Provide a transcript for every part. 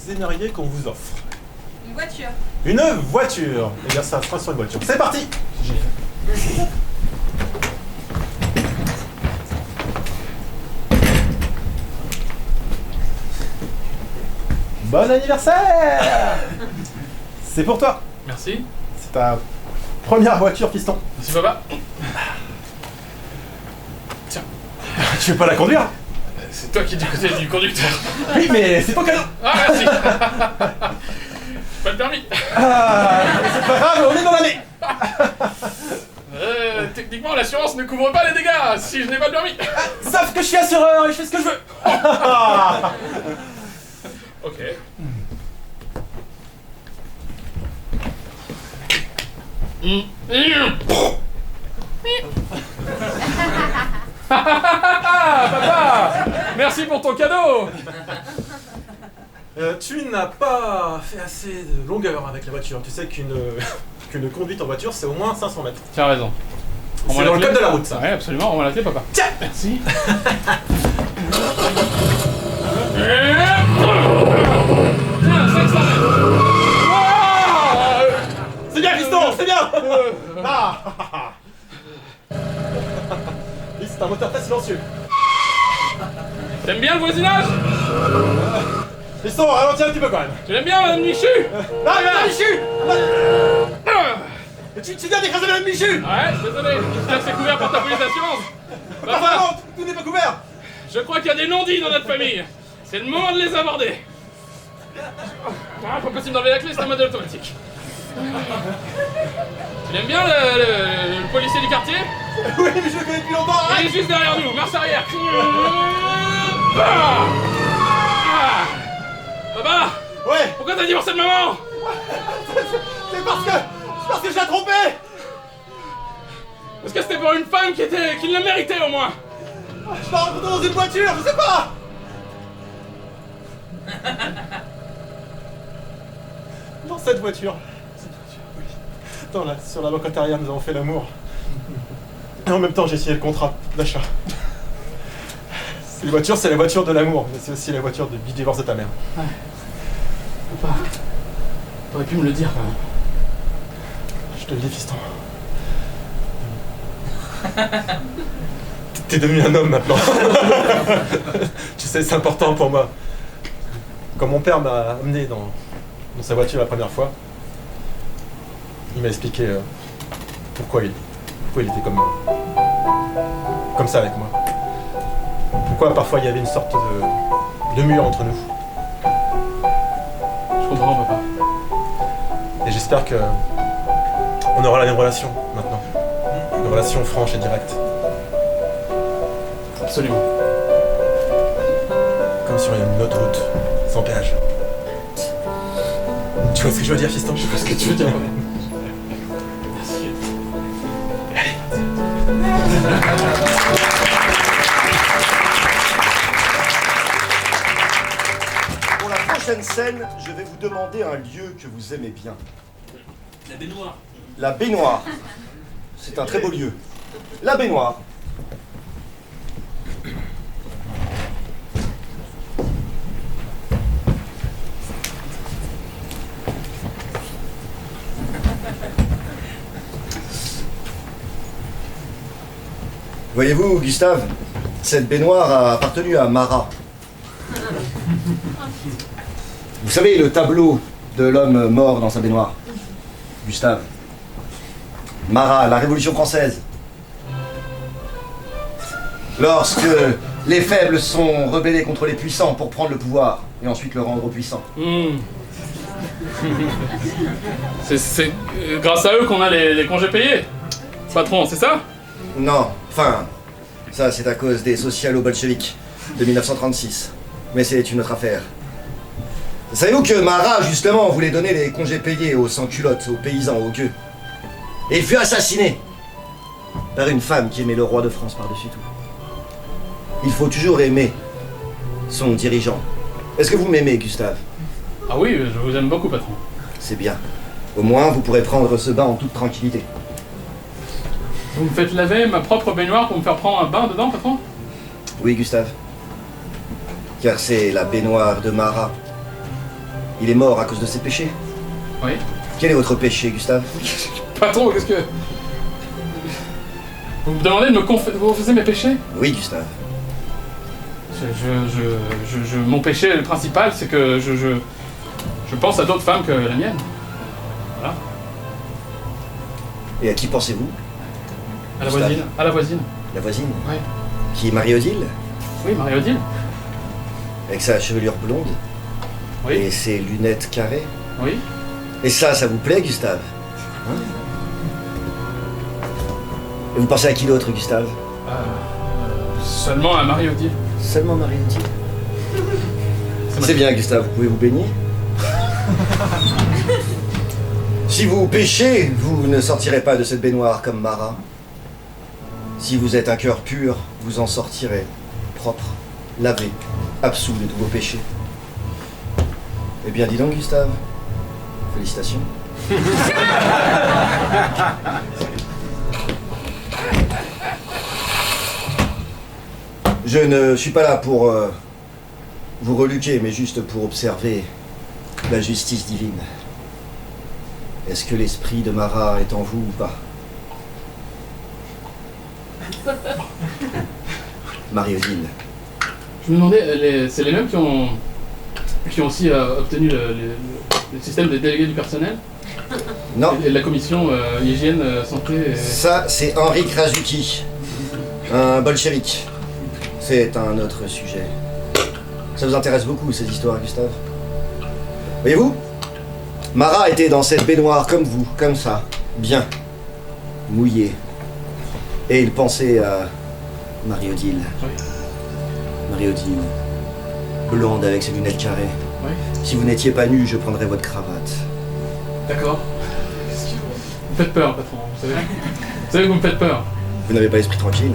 aimeriez qu'on vous offre? Une voiture. Une voiture. Eh bien, ça sera sur une voiture. C'est parti. Bon anniversaire. C'est pour toi. Merci. C'est ta première voiture, fiston. Merci papa. Tu veux pas la conduire? C'est toi qui es du côté du conducteur. Oui, mais c'est ton cadeau. Ah merci. Pas le permis. Ah, c'est pas grave, on est dans l'année. Techniquement l'assurance ne couvre pas les dégâts si je n'ai pas le permis. Sauf que je suis assureur et je fais ce que je veux. Ok. Papa, merci pour ton cadeau. Tu n'as pas fait assez de longueur avec la voiture. Tu sais qu'une conduite en voiture, c'est au moins 500 mètres. Tu as raison. C'est dans le code de la route, ça. Ouais, absolument, on va la clé, papa. Tiens. Merci. C'est bien, fiston, c'est bien. Ah. Oui, c'est un moteur très silencieux. T'aimes bien le voisinage? Fiston, ralentis un petit peu quand même. Tu l'aimes bien, madame Michu? Ah, Madame Michu. Tu viens d'écraser Madame Michu. Ouais, désolé, j'espère que c'est couvert par ta police d'assurance. Enfin non, tout n'est pas couvert. Je crois qu'il y a des non-dits dans notre famille. C'est le moment de les aborder. Ah, pas possible d'enlever la clé, c'est un modèle automatique. Tu l'aimes bien le policier du quartier? Oui, mais je le connais depuis longtemps. Il est juste derrière nous, marche arrière. Ah. Papa, Ouais. pourquoi t'as divorcé de maman? C'est parce que je l'ai trompé. Parce que c'était pour une femme qui le méritait au moins. Je l'ai rencontré dans une voiture, je sais pas. Dans cette voiture. Oui. Sur la banquette arrière, nous avons fait l'amour. Et en même temps, j'ai signé le contrat d'achat. Cette voiture, c'est la voiture de l'amour, mais c'est aussi la voiture du divorce de ta mère. Ouais. Papa, t'aurais pu me le dire quand même. Je te le dis, fiston. T'es devenu un homme maintenant. Tu sais, c'est important pour moi. Quand mon père m'a amené dans sa voiture la première fois, il m'a expliqué pourquoi il était comme ça avec moi. Pourquoi parfois il y avait une sorte de mur entre nous. Je comprends, papa. Et j'espère que on aura la même relation maintenant. Une relation franche et directe. Absolument. Comme sur une autoroute, sans péage. Tu vois ce que je veux dire, fiston? Je vois ce que tu veux dire. Merci. Pour la prochaine scène, je vais vous demander un lieu que vous aimez bien. La baignoire. La baignoire. C'est un très beau lieu. La baignoire. Voyez-vous, Gustave, cette baignoire a appartenu à Marat. Vous savez, le tableau de l'homme mort dans sa baignoire. Gustave. Marat, la Révolution française. Lorsque les faibles sont rebellés contre les puissants pour prendre le pouvoir et ensuite le rendre aux puissants. C'est grâce à eux qu'on a les congés payés. Patron, c'est ça? Non, enfin, ça c'est à cause des socialo-bolcheviks de 1936. Mais c'est une autre affaire. Savez-vous que Marat, justement, voulait donner les congés payés aux sans-culottes, aux paysans, aux gueux. Et il fut assassiné par une femme qui aimait le roi de France par-dessus tout. Il faut toujours aimer son dirigeant. Est-ce que vous m'aimez, Gustave? Ah oui, je vous aime beaucoup, patron. C'est bien. Au moins, vous pourrez prendre ce bain en toute tranquillité. Vous me faites laver ma propre baignoire pour me faire prendre un bain dedans, patron? Oui, Gustave. Car c'est la baignoire de Marat. Il est mort à cause de ses péchés. Oui. Quel est votre péché, Gustave? Patron, qu'est-ce que... Vous me demandez de me confesser mes péchés? Oui, Gustave. Mon péché principal, c'est que je pense à d'autres femmes que la mienne. Voilà. Et à qui pensez-vous? À la Gustave. voisine. À la voisine. La voisine? Oui. Qui est Marie-Odile? Oui, Marie-Odile. Avec sa chevelure blonde? Oui. Et ses lunettes carrées? Oui. Et ça vous plaît, Gustave? Hein? Et vous pensez à qui d'autre, Gustave? Seulement à Marie-Odile. Seulement Marie-Odile. C'est bien, Gustave, vous pouvez vous baigner? Si vous péchez, vous ne sortirez pas de cette baignoire comme Mara. Si vous êtes un cœur pur, vous en sortirez propre, lavé, absous de tous vos péchés. Eh bien, dis donc, Gustave, félicitations. Je ne suis pas là pour vous reluquer, mais juste pour observer la justice divine. Est-ce que l'esprit de Mara est en vous ou pas? Marie-Odile. Je me demandais, c'est les mêmes qui ont aussi obtenu le système des délégués du personnel? Non. Et la commission hygiène, santé... Ça, c'est Henri Krasuki, un bolchevique. C'est un autre sujet. Ça vous intéresse beaucoup, ces histoires, Gustave? Voyez-vous, Mara était dans cette baignoire comme vous, comme ça, bien, mouillé. Et il pensait à Marie-Odile. Oui. Marie-Odile, blonde avec ses lunettes carrées. Oui. Si vous n'étiez pas nu, je prendrais votre cravate. D'accord. Vous me faites peur, patron. Vous savez que vous me faites peur. Vous n'avez pas l'esprit tranquille?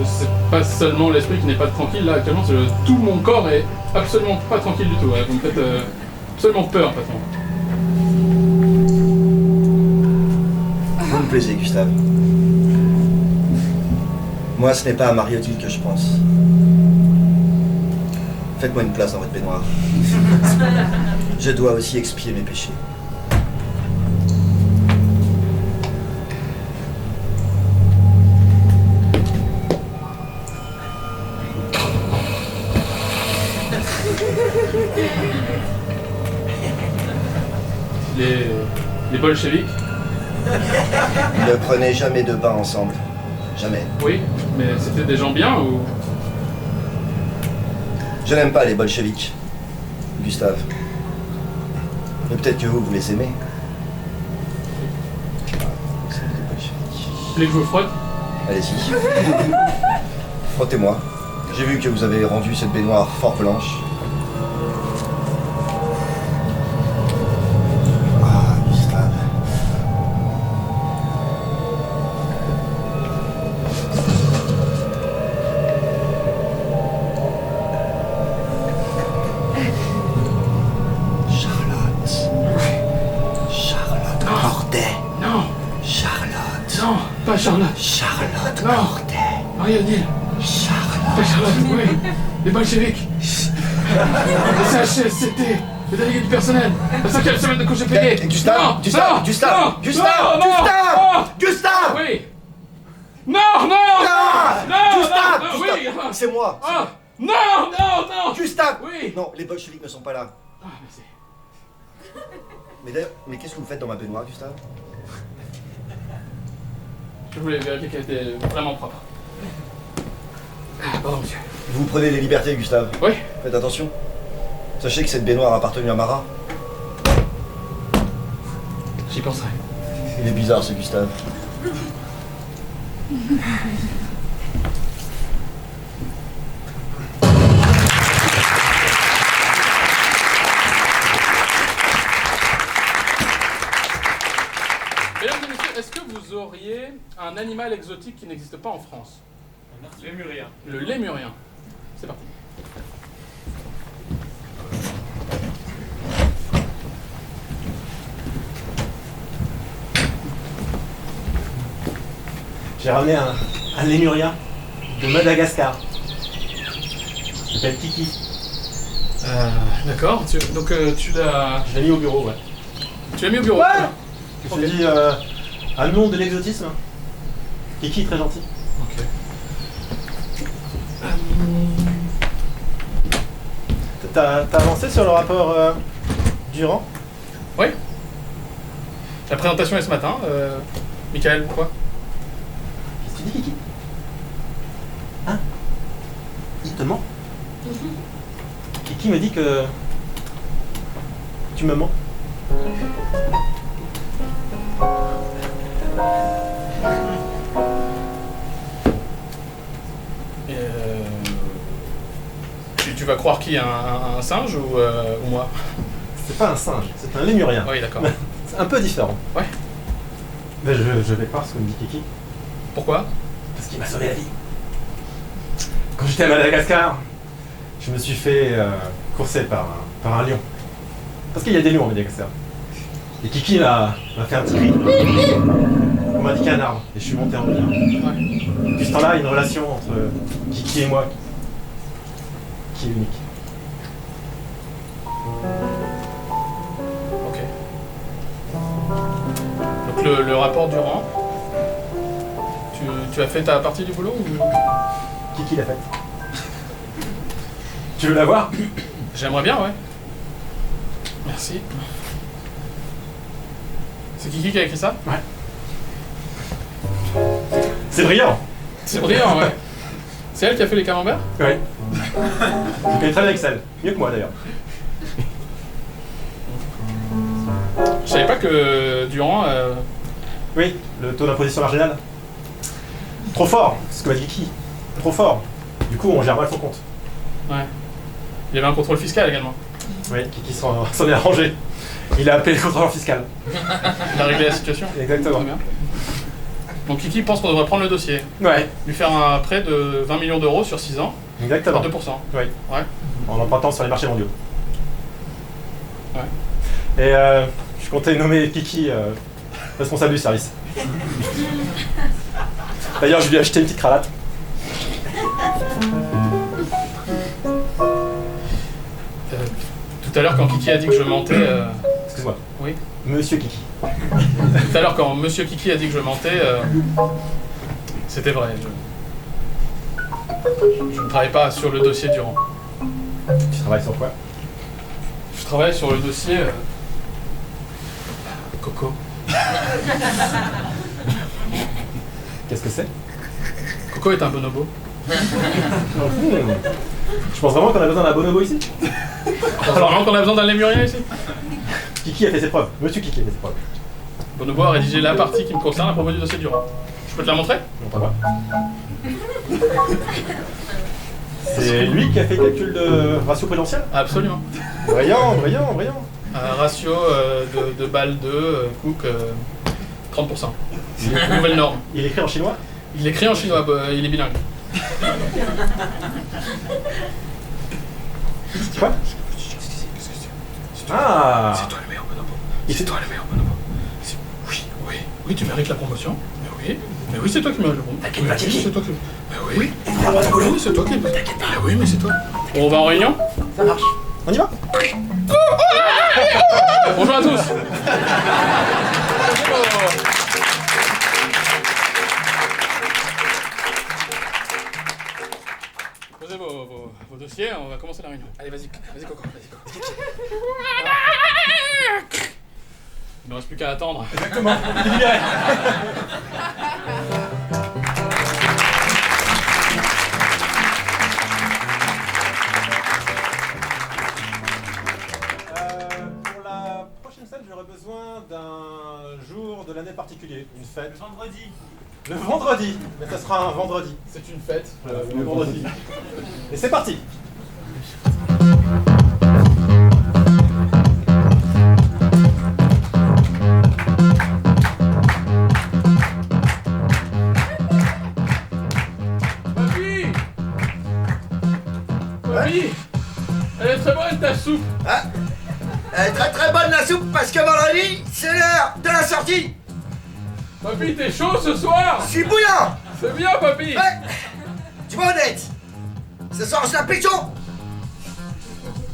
C'est pas seulement l'esprit qui n'est pas tranquille, là actuellement, tout mon corps est absolument pas tranquille du tout. Ouais. Vous me faites absolument peur, patron. Vous me plaisez, Gustave. Moi, ce n'est pas à Marie-Odile que je pense. Faites-moi une place dans votre baignoire. Je dois aussi expier mes péchés. Les bolcheviks? Ne prenez jamais de bain ensemble. Jamais. Oui, mais c'était des gens bien ou... Je n'aime pas les bolcheviks, Gustave. Mais peut-être que vous les aimez. C'est des bolcheviks. Vous voulez que je vous frotte? Allez-y. Frottez-moi. J'ai vu que vous avez rendu cette baignoire fort blanche. Ah, Gustave. Charlotte Corday. Non. Charlotte. Non, pas Charlotte. Charlotte Non. Corday. Marie-Odile. Charlotte. Pas Charlotte, oui. Les bolcheviks. Le CHSCT. Le délégué du personnel. La 5e semaine de congé payé. Gustave, Non, Gustave, non, Gustave, non, Gustave, non, non, Gustave, non. Gustave. Oui. Non, non. Non, Gustave, non, Gustave, oui. c'est moi. Ah. Non, non, non. Gustave. Oui. Non, les bolcheviks ne sont pas là. Ah, merci. Mais d'ailleurs, qu'est-ce que vous faites dans ma baignoire, Gustave? Je voulais vérifier qu'elle était vraiment propre. Ah, pardon, monsieur. Vous prenez des libertés, Gustave. Oui. Faites attention. Sachez que cette baignoire a appartenu à Mara. J'y penserai. Il est bizarre, ce Gustave. Mesdames et messieurs, est-ce que vous auriez un animal exotique qui n'existe pas en France? Lémurien. Le lémurien. C'est parti. J'ai ramené un lémurien de Madagascar. Il s'appelle Kiki. D'accord, donc tu l'as... Je l'ai mis au bureau, ouais. Tu l'as mis au bureau? Ouais. Je Ok. me suis dit, un nom de l'exotisme. Kiki, très gentil. Ok. T'as avancé sur le rapport Durand? Oui. La présentation est ce matin. Michael, pourquoi? Qu'est-ce que tu dis, Kiki? Hein? Il te ment? Kiki me dit que... Tu me mens? Tu vas croire qui? Un singe ou moi? C'est pas un singe, c'est un lémurien. Oui, d'accord. C'est un peu différent. Ouais. Mais je vais croire ce que me dit Kiki. Pourquoi? Parce qu'il m'a sauvé la vie. Quand j'étais à Madagascar, je me suis fait courser par un lion. Parce qu'il y a des lions à Madagascar. Et Kiki m'a fait un petit cri. On m'a indiqué un arbre et je suis monté en haut. Ouais. Depuis ce temps-là, il y a une relation entre Kiki et moi qui est unique. Ok. Donc le rapport Durand, tu as fait ta partie du boulot ou... Kiki l'a fait. Tu veux la voir? J'aimerais bien, ouais. Merci. C'est Kiki qui a écrit ça? Ouais. C'est brillant. C'est brillant, ouais. C'est elle qui a fait les camemberts? Oui. Je connais très bien Excel. Mieux que moi d'ailleurs. Je savais pas que Durand... Oui, le taux d'imposition marginale. Trop fort, c'est ce que m'a dit Kiki. Trop fort. Du coup, on gère mal son compte. Ouais. Il y avait un contrôle fiscal également. Oui, Kiki s'en est arrangé. Il a appelé le contrôleur fiscal. Il a réglé la situation. Exactement. Très bien. Donc Kiki pense qu'on devrait prendre le dossier. Ouais, Lui faire un prêt de 20 millions d'euros sur 6 ans, exactement. à 2%. Oui, Ouais. en empruntant sur les marchés mondiaux. Ouais. Et je comptais nommer Kiki responsable du service. D'ailleurs, je lui ai acheté une petite cravate. Tout à l'heure, quand Kiki a dit que je mentais... Excuse-moi. Oui. Monsieur Kiki. Tout à l'heure, quand Monsieur Kiki a dit que je mentais, c'était vrai. Je ne travaille pas sur le dossier Durand. Tu travailles sur quoi? Je travaille sur le dossier... Coco. Qu'est-ce que c'est? Coco est un bonobo. Je pense vraiment qu'on a besoin d'un bonobo ici. Alors vraiment qu'on a besoin d'un lémurien ici? Kiki a fait ses preuves. Monsieur Kiki a fait ses preuves. Bonobo a rédigé la partie qui me concerne à propos du dossier Durand. Je peux te la montrer? Montre-moi. C'est lui qui a fait le calcul de ratio prudentiel? Absolument. Brillant, brillant, brillant. Un ratio de BAL 2, Cook, 30%. C'est une nouvelle norme. Il écrit en chinois? Il écrit en chinois, il est bilingue. Quoi? Ah! C'est toi le meilleur bonobo. C'est toi le meilleur bonobo. Oui, tu mérites la promotion. Mais oui, c'est toi qui mérites la promotion. T'inquiète pas, Kiki. C'est toi qui... Mais oui. Oui, c'est toi qui... T'inquiète pas. Mais oui, mais c'est toi. Bon, on va en réunion? Ça marche. On y va? Bonjour à tous. Posez vos dossiers, on va commencer la réunion. Allez, vas-y Coco, vas-y. Il ne reste plus qu'à attendre. Exactement. Libéré. Pour la prochaine scène, j'aurais besoin d'un jour de l'année particulier, une fête. Vendredi. Le vendredi, mais ça sera un vendredi. C'est une fête. Le vendredi. Et c'est parti. Papy, elle est très bonne ta soupe. Ah, elle est très très bonne la soupe parce que vendredi, c'est l'heure de la sortie. Papy, t'es chaud ce soir. Je suis bouillant. C'est bien, papy. Ouais. Tu vois honnête. Ce soir, je la pécho.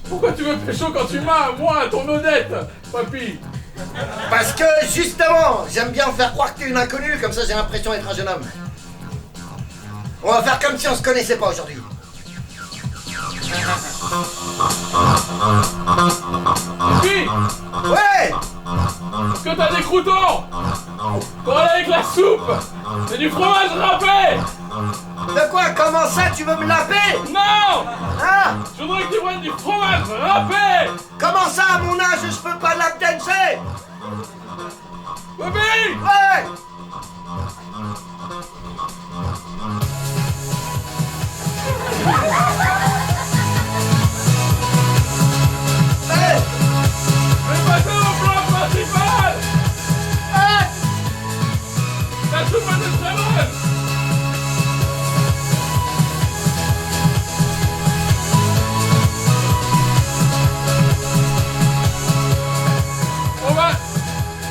Pourquoi tu veux pécho quand tu m'as, moi, ton Odette, papy? Parce que, justement, j'aime bien faire croire que t'es une inconnue, comme ça j'ai l'impression d'être un jeune homme. On va faire comme si on se connaissait pas aujourd'hui. Papy, Ouais! est-ce que t'as des croutons? Pour aller avec la soupe? C'est du fromage râpé! De quoi? Comment ça, tu veux me laper? Non! Hein? Je voudrais que tu prennes du fromage râpé! Comment ça, à mon âge, je peux pas lap dancer? Papy! Ouais! Hey! Je vais passer au plan principal! Hey! La soupe est très bonne! On va...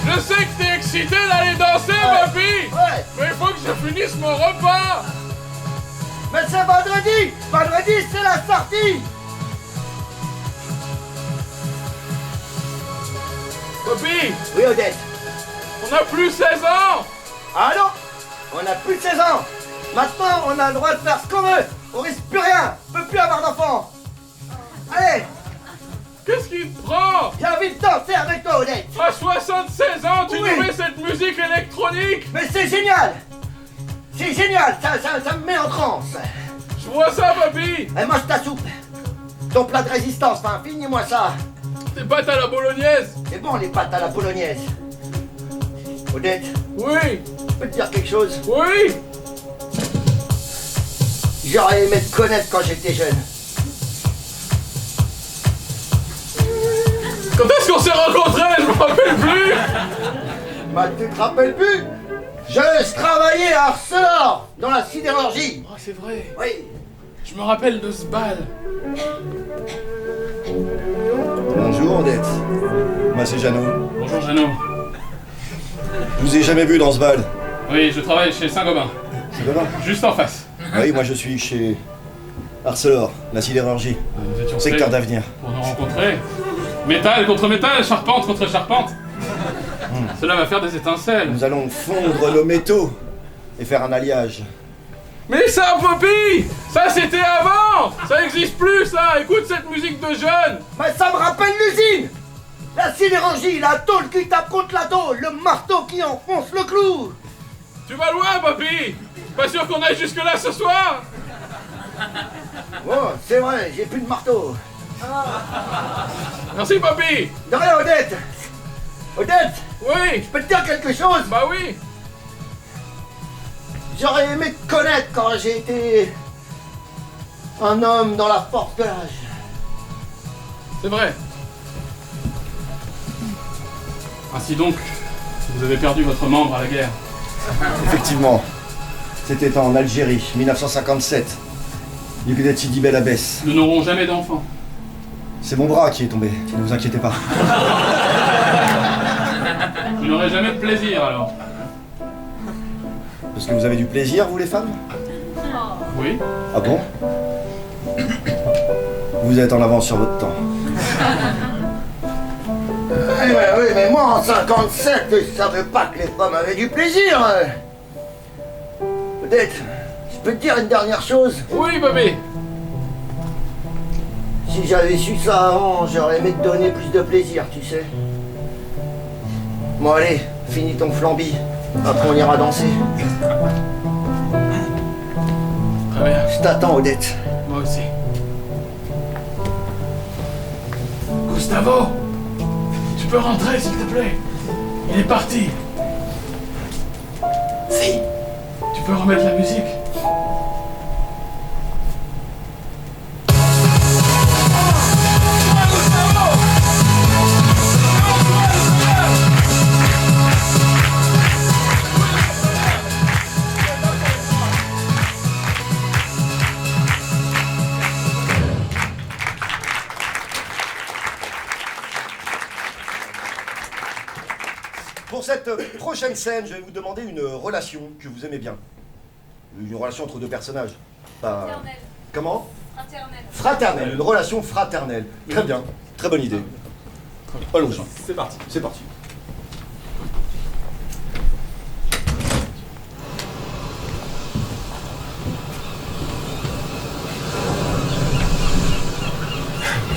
Je sais que t'es excité d'aller danser, papy! Ouais! Mais il faut que je finisse mon repas! Mais c'est vendredi! Vendredi, c'est la sortie! Papy, Oui, Odette. on n'a plus 16 ans! Ah non! On a plus de 16 ans! Maintenant, on a le droit de faire ce qu'on veut! On risque plus rien! On peut plus avoir d'enfants! Allez! Qu'est-ce qui te prend? J'ai envie de danser avec toi, Odette! À 76 ans, tu Oui. nous mets cette musique électronique? Mais c'est génial! C'est génial! Ça me met en transe! Je vois ça, papy! Et mange ta soupe! Ton plat de résistance, enfin, finis-moi ça! Tes pâtes à la bolognaise? C'est bon, les pâtes à la bolognaise! Odette, Oui! je peux te dire quelque chose? Oui! J'aurais aimé te connaître quand j'étais jeune. Quand est-ce qu'on s'est rencontrés? Je me rappelle plus! Bah, tu te rappelles plus? Je travaillais à Arcelor, dans la sidérurgie! Oh, c'est vrai! Oui! Je me rappelle de ce bal! Bonjour, Odette. Moi, c'est Jeannot. Bonjour, Jeannot. Je vous ai jamais vu dans ce bal. Oui, je travaille chez Saint-Gobain, C'est comment? juste en face. Oui, moi, je suis chez Arcelor, la sidérurgie. Nous étions Secteur faits d'avenir. pour nous rencontrer. Métal contre métal, charpente contre charpente. Cela va faire des étincelles. Nous allons fondre nos métaux et faire un alliage. Mais ça, papy! Ça, c'était avant! Ça n'existe plus, ça! Écoute cette musique de jeune! Mais ça me rappelle l'usine! La sidérurgie, la tôle qui tape contre la tôle, le marteau qui enfonce le clou! Tu vas loin, papy! Pas sûr qu'on aille jusque-là ce soir! Oh, c'est vrai, j'ai plus de marteau. Merci, papy! De rien, Odette! Odette, Oui! je peux te dire quelque chose? Bah oui! J'aurais aimé te connaître quand j'ai été un homme dans la force de l'âge. C'est vrai. Ainsi donc, vous avez perdu votre membre à la guerre. Effectivement, c'était en Algérie, 1957. Du côté de Sidi Bel Abbès. Nous n'aurons jamais d'enfants. C'est mon bras qui est tombé, ne vous inquiétez pas. Vous n'aurez jamais de plaisir alors. Parce que vous avez du plaisir, vous les femmes? Oui? Ah bon? Vous êtes en avance sur votre temps. Oui, mais moi en 57, je savais pas que les femmes avaient du plaisir. Peut-être, je peux te dire une dernière chose? Oui, papy! Si j'avais su ça avant, j'aurais aimé te donner plus de plaisir, tu sais. Bon allez, finis ton flambi. Après on ira danser. Très bien. Je t'attends, Odette. Moi aussi. Gustavo! Tu peux rentrer, s'il te plaît? Il est parti. Si. Tu peux remettre la musique? Pour cette prochaine scène, je vais vous demander une relation que vous aimez bien. Une relation entre deux personnages. Pas... Fraternelle. Comment? Fraternelle. Fraternelle, une relation fraternelle. Très bien, très bonne idée. Allons-y, C'est parti. c'est parti.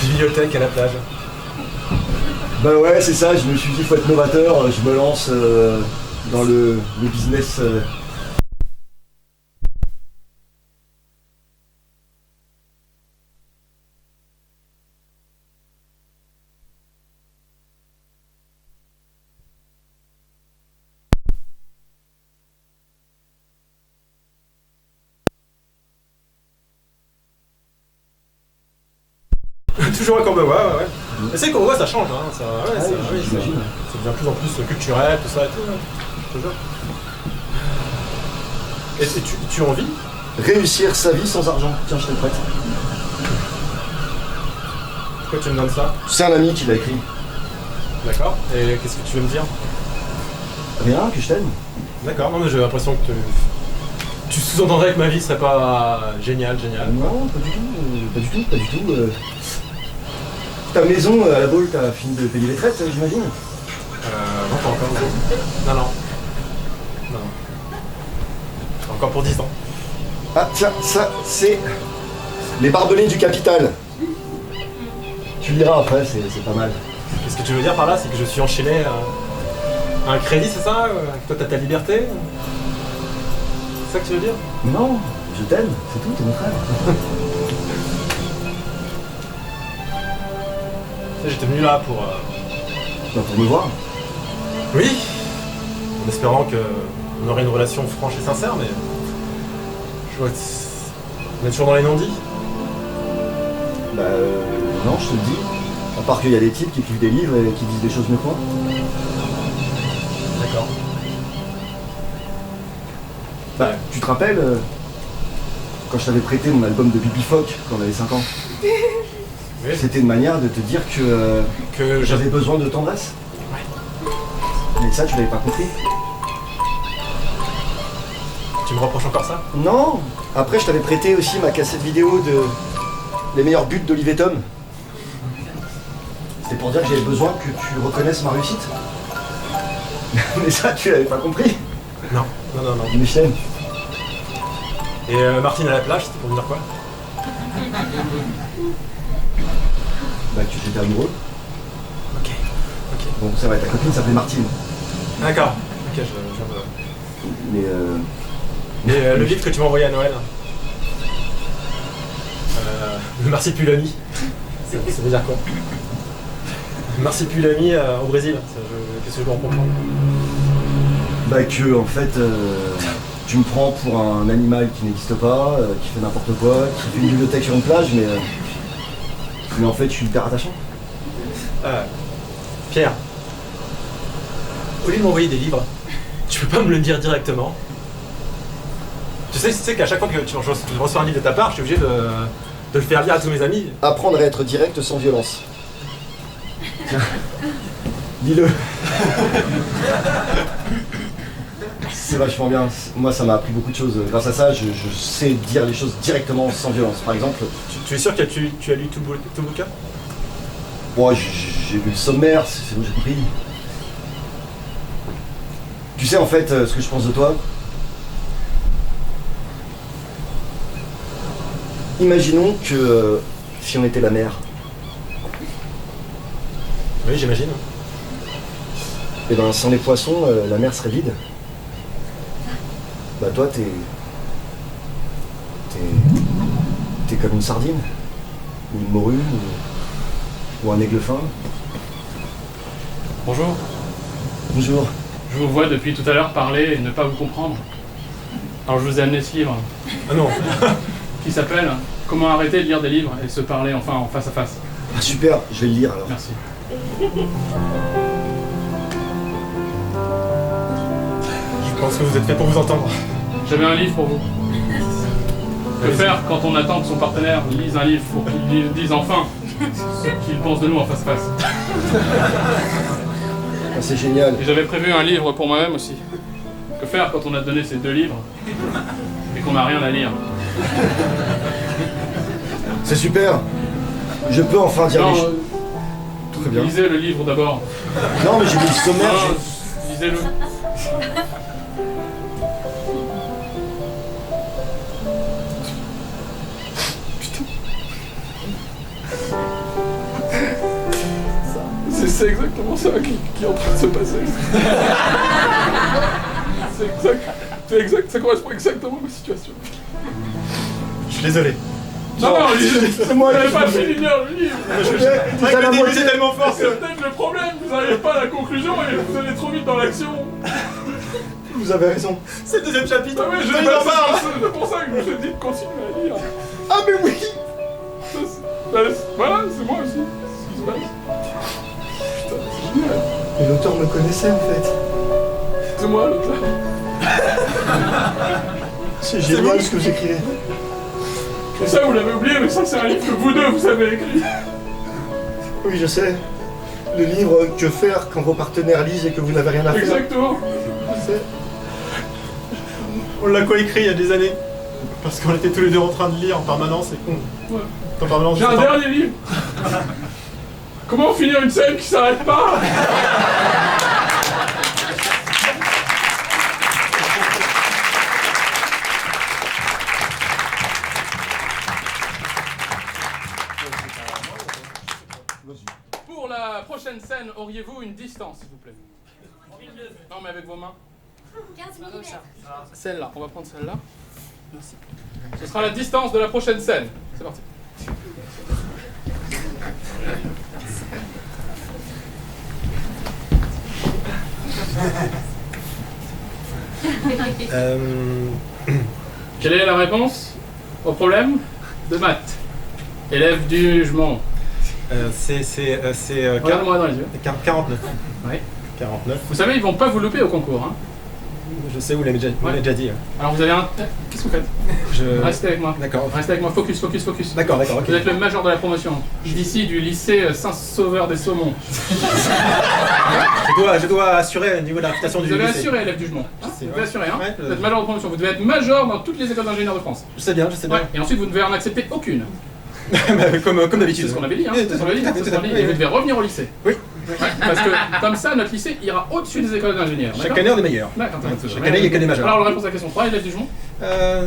Bibliothèque à la plage. Bah ouais, c'est ça, je me suis dit, faut être novateur, je me lance dans le business. Toujours à Courbevoie, ouais. Mais c'est Courbevoie, ça change, hein. Ça, ouais, ça, oui, ça, j'imagine. ça devient de plus en plus culturel, tout ça et tout. Ouais. Toujours. Et tu en vis? Réussir sa vie sans argent. Tiens, je te le prête. Pourquoi tu me donnes ça? C'est un ami qui l'a écrit. D'accord. Et qu'est-ce que tu veux me dire? Rien, que je t'aime. D'accord, non mais j'ai l'impression que tu sous-entendrais que ma vie serait pas géniale. Non, pas du tout, pas du tout. Ta maison à la Baule, t'as fini de payer les traites, j'imagine? Non, pas encore. Non. Encore pour 10 ans. Ah tiens, ça c'est les barbelés du capital. Tu liras après, c'est pas mal. Qu'est-ce que tu veux dire par là? C'est que je suis enchaîné à un crédit, c'est ça? Que toi t'as ta liberté? C'est ça que tu veux dire? Non, je t'aime, c'est tout, t'es mon frère. Tu sais, j'étais venu là pour... Bah, pour me voir. Oui, en espérant qu'on aurait une relation franche et sincère, mais... Je vois que on est toujours dans les non-dits. Bah non, je te le dis. À part qu'il y a des types qui écrivent des livres et qui disent des choses mieux que moi. D'accord. Bah, tu te rappelles quand je t'avais prêté mon album de Bibi Phoque quand on avait 5 ans? Oui. C'était une manière de te dire que j'avais besoin de tendresse. Ouais. Mais ça, tu l'avais pas compris. Tu me reproches encore ça? Non. Après, je t'avais prêté aussi ma cassette vidéo de les meilleurs buts d'Olivier Tom. C'était pour dire que j'avais besoin que tu reconnaisses ma réussite. Mais ça, tu l'avais pas compris. Non. Mais je t'aime. Et Martine à la plage, c'était pour me dire quoi? Bah, que j'étais amoureux. Ok. Bon, ça va, ta copine s'appelait Martine. D'accord. Ok, je viens de... Mais Et le livre que tu m'as envoyé à Noël, le Marsipulami, ça veut dire quoi? Marsipulami au Brésil, qu'est-ce que je dois en comprendre? bah que en fait, tu me prends pour un animal qui n'existe pas, qui fait n'importe quoi, qui fait une bibliothèque sur une plage, mais en fait, je suis hyper attachant. Pierre, au lieu de m'envoyer des livres, tu peux pas me le dire directement? Tu sais qu'à chaque fois que je reçois un livre de ta part, je suis obligé de le faire lire à tous mes amis. Apprendre à être direct sans violence. Tiens, dis-le. C'est vachement bien. Moi, ça m'a appris beaucoup de choses. Grâce à ça, je sais dire les choses directement sans violence. Par exemple, Tu es sûr que tu as lu tout le bouquin? moi, j'ai vu le sommaire, c'est bon, j'ai compris. Tu sais, en fait, ce que je pense de toi. Imaginons que si on était la mer, Oui, j'imagine. et ben sans les poissons, la mer serait vide. Bah toi, t'es comme une sardine, ou une morue, ou un aigle fin. Bonjour. Bonjour. Je vous vois depuis tout à l'heure parler et ne pas vous comprendre. Alors je vous ai amené ce livre Ah non. qui s'appelle Comment arrêter de lire des livres et se parler enfin en face à face. Ah super, je vais le lire alors. Merci. Je pense que vous êtes fait pour vous entendre. J'avais un livre pour vous. Que faire quand on attend que son partenaire lise un livre pour qu'il dise enfin ce qu'il pense de nous en face à face? Ah, c'est génial. Et j'avais prévu un livre pour moi-même aussi. Que faire quand on a donné ces 2 livres et qu'on n'a rien à lire? C'est super. Je peux enfin dire Non, les choses. Très bien. lisez le livre d'abord. Non, mais j'ai lu le sommaire. Non, lisez-le. C'est exactement ça qui est en train de se passer. C'est exact, ça correspond exactement à ma situation. Je suis désolé. Non, c'est moi, vous n'avez pas fini de lire le livre. Le début c'est tellement fort C'est peut-être le problème, vous n'arrivez pas à la conclusion et vous allez trop vite dans l'action. Vous avez raison. C'est le deuxième chapitre. Ah ouais, Je n'en parle. c'est pour ça que je vous ai dit de continuer à lire. Ah, mais oui. Voilà, c'est moi aussi. C'est ce qui se passe. Putain, c'est génial. Et l'auteur me connaissait en fait. C'est moi l'auteur. C'est génial ce que vous écrivez. Et ça, vous l'avez oublié, mais ça, c'est un livre que vous deux, vous avez écrit. Oui, je sais. Le livre Que faire quand vos partenaires lisent et que vous n'avez rien à faire. Exactement. Je sais. On l'a coécrit il y a des années. Parce qu'on était tous les deux en train de lire en permanence et qu'on... Ouais. En permanence, J'ai un dernier livre. Comment finir une scène qui s'arrête pas? Pour la prochaine scène, auriez-vous une distance, s'il vous plaît? Non, mais avec vos mains. 15 mm. Celle-là, on va prendre celle-là. Merci. Ce sera la distance de la prochaine scène. C'est parti. Quelle est la réponse au problème de maths? Élève du jugement. C'est Regarde-moi dans les yeux. 49. Oui. 49. Vous savez, ils vont pas vous louper au concours. Hein. Je sais, vous l'avez déjà dit. Alors vous avez un... Qu'est-ce que vous faites? Restez avec moi. D'accord. Restez avec moi. Focus, focus, focus. D'accord, ok. Vous êtes le major de la promotion. D'ici du lycée Saint-Sauveur des Saumons. Je dois assurer au niveau de la réputation du Vous avez lycée. assuré, élève du jugement. C'est Vous vrai. devez assurer, hein. Ouais, Vous êtes major de promotion. Vous devez être major dans toutes les écoles d'ingénieurs de France. Je sais bien. Ouais. Et ensuite, vous ne devez en accepter aucune. comme C'est d'habitude. ce qu'on avait dit, hein. Oui, C'est ce qu'on avait dit, hein. C'est ce qu'on avait dit. Et vous devez revenir au lycée. Oui. Ouais, parce que comme ça, notre lycée ira au-dessus des écoles d'ingénieurs. Chaque année, on est meilleur. D'accord. Chaque année, il y a que des majeurs. Alors, la réponse à la question 3, élève du jugement.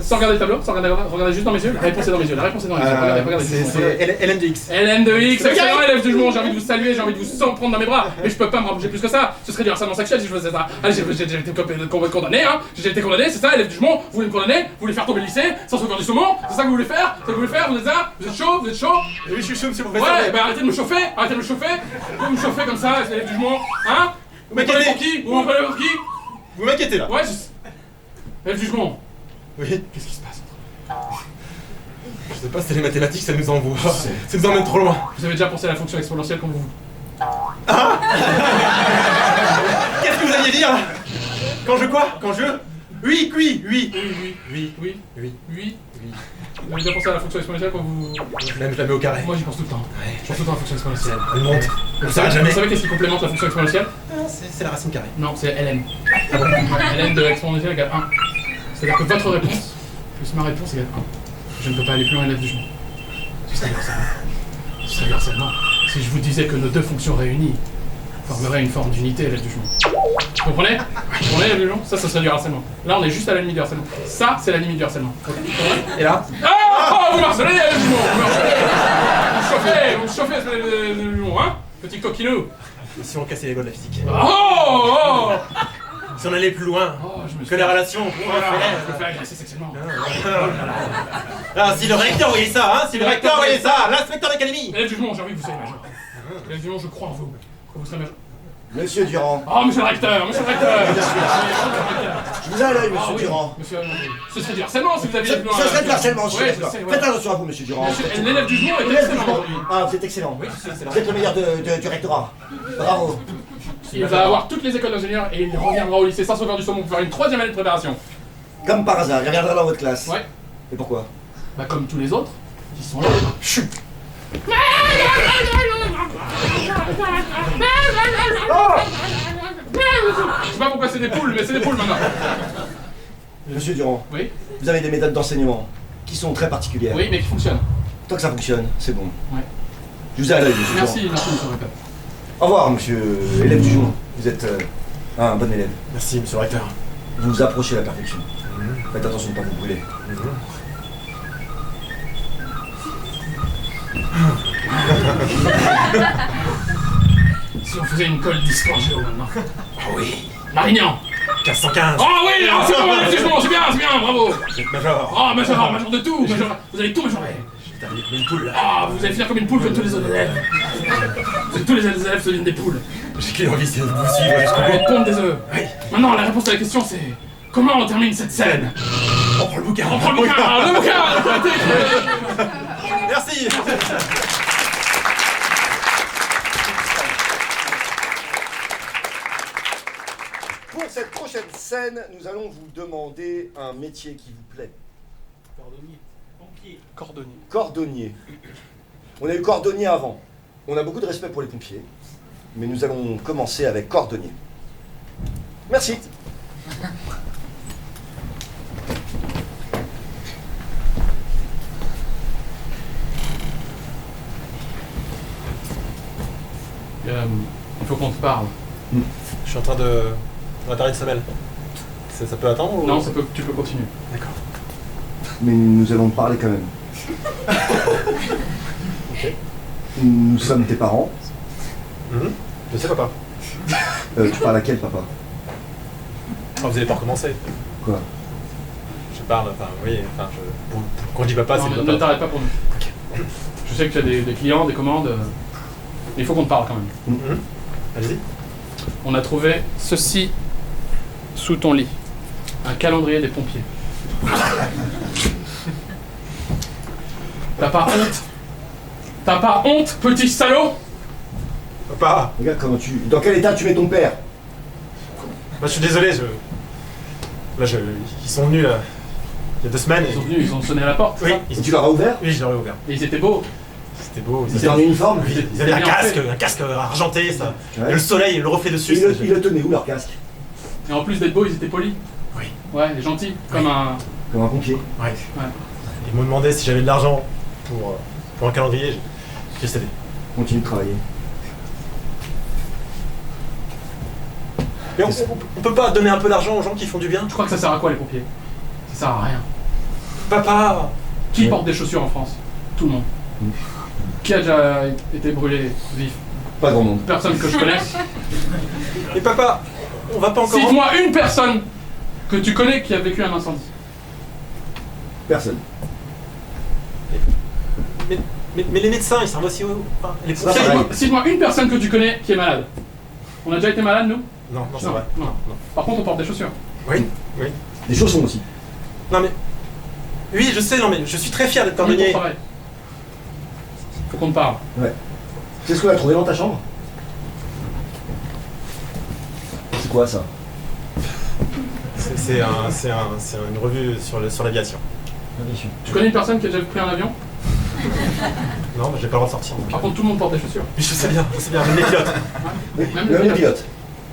Sans regarder le tableau, sans regarder juste dans mes yeux. La réponse est dans mes yeux. La réponse est dans mes yeux. Regardez. C'est LN de X. LN de X, excellent élève du jugement. J'ai envie de vous saluer, j'ai envie de vous prendre dans mes bras. Mais je peux pas me rapprocher plus que ça. Ce serait du harcèlement sexuel si je faisais ça. Allez, j'ai déjà été condamné, hein. J'ai déjà été condamné, c'est ça, élève du jugement. Vous voulez me condamner, vous voulez faire tomber le lycée, sans sauver du saumon. C'est ça que vous voulez faire? C'est ça que vous voulez faire? Vous êtes ça? Vous êtes chaud? Vous êtes chaud? Oui, je suis chaud, monsieur le professeur. Ouais, bah arrêtez de me chauffer, arrêtez de me chauffer. Vous me chauffez comme ça, élève du jugement, hein? Vous me prenez pour qui? Vous me prenez pour qui? Vous m'inquiétez là. Ouais, élève du jugement. Oui. Qu'est-ce qui se passe? Je sais pas, c'est les mathématiques, ça nous envoie. Ça nous emmène trop loin. Vous avez déjà pensé à la fonction exponentielle comme vous? Qu'est-ce que vous alliez dire? Quand je quoi? Quand je... Oui. Vous avez déjà pensé à la fonction exponentielle quand vous... Je la mets au carré. Moi j'y pense tout le temps. Je pense tout le temps à la fonction exponentielle. Elle monte. On le saura jamais. Vous savez qu'est-ce qui complémente la fonction exponentielle? C'est la racine carrée. Non, c'est ln. Ln de exponentielle égale 1. C'est-à-dire que votre réponse plus ma réponse égale 1. Je ne peux pas aller plus loin, élève du jugement. Ce serait du harcèlement. Ce serait du harcèlement. Si je vous disais que nos deux fonctions réunies formeraient une forme d'unité, élève du jugement. Vous comprenez? Vous comprenez, élève du jugement? Ça serait du harcèlement. Là, on est juste à la limite du harcèlement. Ça, c'est la limite du harcèlement. Et là? Ah, vous m'harcelez, élève du jugement! Vous me chauffez, élève du jugement, hein? Petit coquinou. Et si on cassait les lois de la physique? Oh! Si on allait plus loin Je me que la relation Voilà, je me fais agresser sexuellement. Ah, si le recteur voyait ça, hein? Si le recteur voyait ça, l'inspecteur d'académie! Élève du jugement, j'ai envie que vous soyez major. Élève du jugement, je crois en vous. Que vous serez major. Monsieur Durand. Oh, monsieur le recteur, monsieur le recteur! Je vous ai à l'œil, monsieur Ah oui, Durand. monsieur, ce serait du harcèlement si vous aviez... Ça serait du harcèlement, je suis Oui, d'accord. je sais, Faites voilà. attention à vous, monsieur Durand. L'élève du jugement est L'élève du excellent jugement. aujourd'hui. Ah, vous êtes excellent. Oui, c'est excellent. Vous êtes le meilleur du rectorat. Bravo. Il va avoir toutes les écoles d'ingénieurs et il reviendra au lycée Saint-Sauveur du Saumon pour faire une 3e année de préparation. Comme par hasard, il reviendra dans votre classe. Ouais. Et pourquoi? Bah comme tous les autres, qui sont là. Chut. Je sais pas pourquoi c'est des poules, mais c'est des poules maintenant. Monsieur Durand, Oui, vous avez des méthodes d'enseignement qui sont très particulières. oui, mais qui fonctionnent. Tant que ça fonctionne, c'est bon. Ouais. Je vous ai à l'œil, monsieur. Merci, merci, monsieur le recteur. Au revoir, monsieur élève du jour. Vous êtes un bon élève. Merci, monsieur le recteur. Vous vous approchez de la perfection. Faites attention de ne pas vous brûler. Si on faisait une colle d'histoire géo maintenant. Ah oui. Marignan. 1515. Oh oui, ah, c'est bon, effectivement, c'est bien, bravo. Major. Oh, major de tout, major. Vous allez tout majorer. Je terminé comme une poule. Ah, vous allez finir comme une poule comme tous les autres élèves. Tous les élèves deviennent des poules. J'ai qu'une envie, c'est de vous suivre jusqu'au Allez, bout. pompe des œufs. Oui. Maintenant, la réponse à la question, c'est comment on termine cette scène? On prend le bouquin. On prend le bouquin, le bouquin. Merci. Pour cette prochaine scène, nous allons vous demander un métier qui vous plaît. Cordonnier. Pompier. Cordonnier. Cordonnier. On a eu cordonnier avant. On a beaucoup de respect pour les pompiers, mais nous allons commencer avec cordonnier. Merci. Il faut qu'on te parle. Je suis en train de réparer une semelle. Ça peut attendre ou... Non, tu peux continuer. D'accord. Mais nous allons parler quand même. Ok. Nous sommes tes parents. Je sais papa. Tu parles à quel papa? Oh, vous allez pas recommencer. Quoi? Je parle, quand je dis papa, Non, c'est ne papa. t'arrête pas pour nous. Je sais que tu as des clients, des commandes. Mais il faut qu'on te parle quand même. Allez-y. On a trouvé ceci sous ton lit. Un calendrier des pompiers. T'as pas honte? T'as pas honte, petit salaud? Papa, Regarde comment tu... Dans quel état tu mets ton père? je suis désolé, ils sont venus il y a 2 semaines. Ils sont venus, ils ont sonné à la porte. Oui, Et tu leur as ouvert? oui, je leur ai ouvert. Et ils étaient beaux. C'était beau. Ils étaient en uniforme? Ils avaient un bien casque argenté, ça. Ouais. Et le soleil, le reflet dessus. Ils le tenaient où leur casque? Et en plus d'être beaux, ils étaient polis. Oui. Ouais, et gentils. Comme un. Comme un pompier. Ouais. Ils m'ont demandé si j'avais de l'argent pour un calendrier. J'ai cédé. Continue de travailler. Mais on peut pas donner un peu d'argent aux gens qui font du bien? Je crois que ça sert à quoi les pompiers? Ça sert à rien. Papa! Qui Ouais. porte des chaussures en France? Tout le monde. Qui a déjà été brûlé vif? Pas grand monde. Personne que je connaisse. Et papa, on va pas encore... Cite-moi une personne que tu connais qui a vécu un incendie. Personne. Mais les médecins, ils servent aussi les Ça, pompiers. pareil. Cite-moi une personne que tu connais qui est malade. On a déjà été malade, nous? Non, c'est vrai. Non. Par contre, on porte des chaussures. Oui, oui. Des chaussons aussi. Non mais... Oui, je sais, non mais je suis très fier d'être Oui, cordonnier. pour travail. Faut qu'on te parle. Ouais. C'est ce qu'on a trouvé dans ta chambre? C'est quoi ça? C'est une revue sur l'aviation. Tu connais une personne qui a déjà pris un avion? Non, mais j'ai pas le droit de sortir. donc. Par contre, tout le monde porte des chaussures. Mais je sais bien, même les pilotes. Oui, Même même les les pilotes.